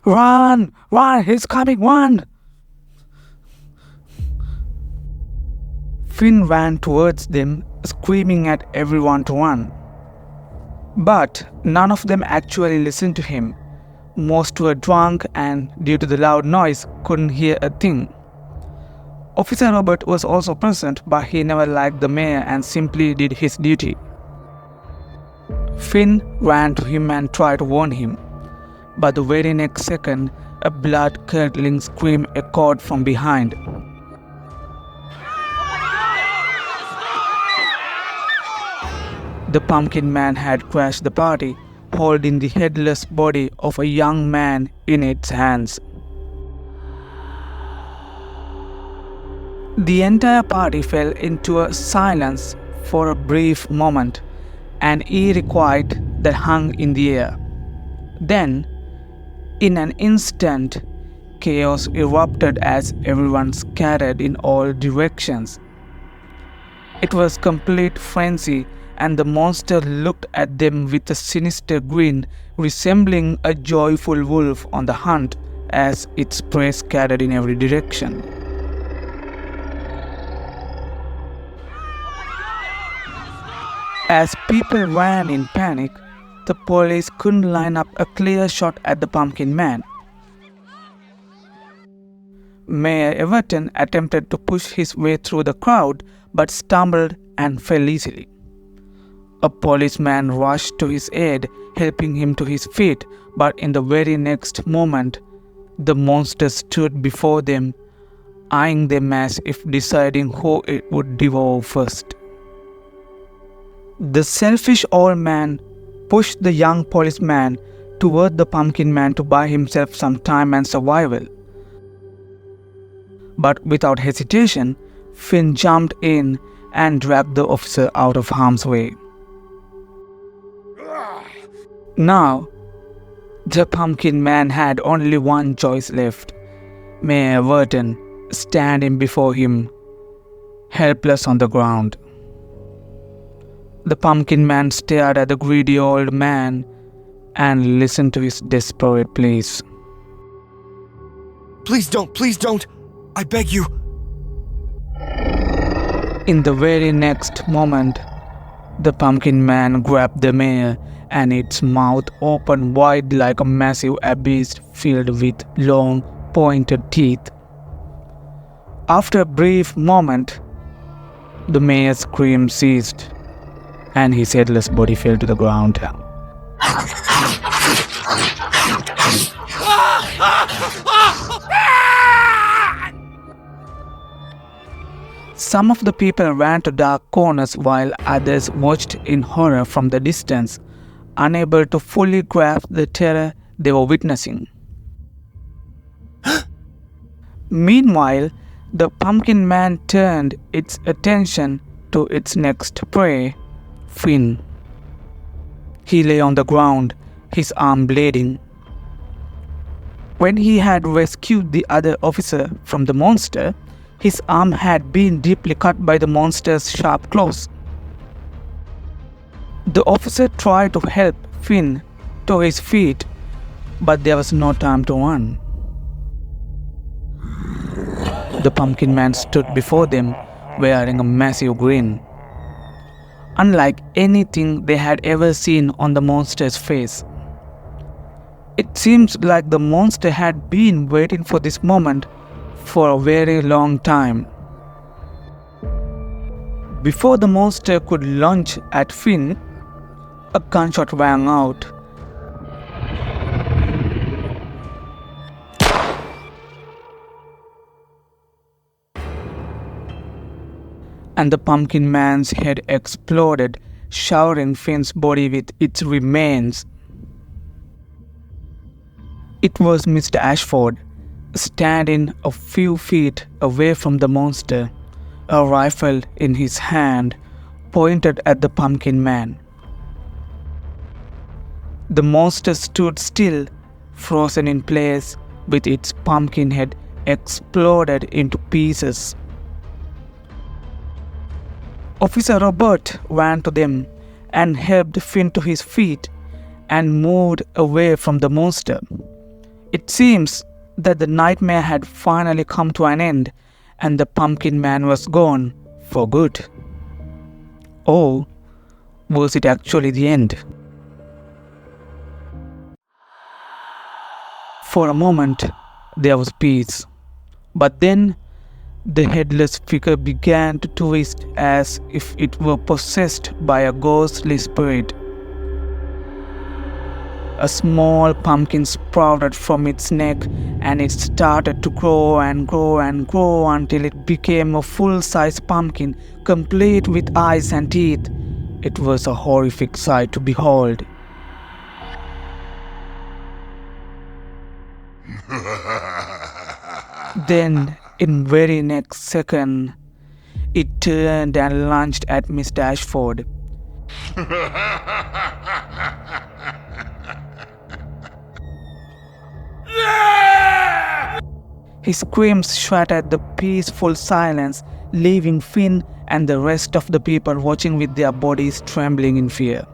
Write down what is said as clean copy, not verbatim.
Run! Run! He's coming! Run! Finn ran towards them, screaming at everyone to run. But none of them actually listened to him. Most were drunk and, due to the loud noise, couldn't hear a thing. Officer Robert was also present, but he never liked the mayor and simply did his duty. Finn ran to him and tried to warn him, but the very next second, a blood-curdling scream echoed from behind. The Pumpkin Man had crashed the party, holding the headless body of a young man in its hands. The entire party fell into a silence for a brief moment, an eerie quiet that hung in the air. Then, in an instant, chaos erupted as everyone scattered in all directions. It was complete frenzy, and the monster looked at them with a sinister grin, resembling a joyful wolf on the hunt as its prey scattered in every direction. As people ran in panic, the police couldn't line up a clear shot at the Pumpkin Man. Mayor Everton attempted to push his way through the crowd but stumbled and fell easily. A policeman rushed to his aid, helping him to his feet, but in the very next moment, the monster stood before them, eyeing them as if deciding who it would devour first. The selfish old man pushed the young policeman toward the Pumpkin Man to buy himself some time and survival. But without hesitation, Finn jumped in and dragged the officer out of harm's way. Now, the Pumpkin Man had only one choice left: Mayor Everton standing before him, helpless on the ground. The Pumpkin Man stared at the greedy old man and listened to his desperate pleas. Please don't! I beg you! In the very next moment, the Pumpkin Man grabbed the mayor and its mouth opened wide like a massive abyss filled with long, pointed teeth. After a brief moment, the mayor's scream ceased and his headless body fell to the ground. Some of the people ran to dark corners while others watched in horror from the distance, unable to fully grasp the terror they were witnessing. Meanwhile, the Pumpkin Man turned its attention to its next prey, Finn. He lay on the ground, his arm bleeding. When he had rescued the other officer from the monster, his arm had been deeply cut by the monster's sharp claws. The officer tried to help Finn to his feet, but there was no time to run. The Pumpkin Man stood before them, wearing a massive grin, unlike anything they had ever seen on the monster's face. It seems like the monster had been waiting for this moment for a very long time. Before the monster could lunge at Finn, a gunshot rang out. And the Pumpkin Man's head exploded, showering Finn's body with its remains. It was Mr. Ashford, standing a few feet away from the monster, a rifle in his hand, pointed at the Pumpkin Man. The monster stood still, frozen in place, with its pumpkin head exploded into pieces. Officer Robert ran to them and helped Finn to his feet and moved away from the monster. It seems that the nightmare had finally come to an end and the pumpkin man was gone for good. Or was it actually the end? For a moment, there was peace. But then the headless figure began to twist as if it were possessed by a ghostly spirit. A small pumpkin sprouted from its neck and it started to grow and grow and grow until it became a full-size pumpkin, complete with eyes and teeth. It was a horrific sight to behold. Then, in very next second, it turned and lunged at Miss Dashford. His screams shattered the peaceful silence, leaving Finn and the rest of the people watching with their bodies trembling in fear.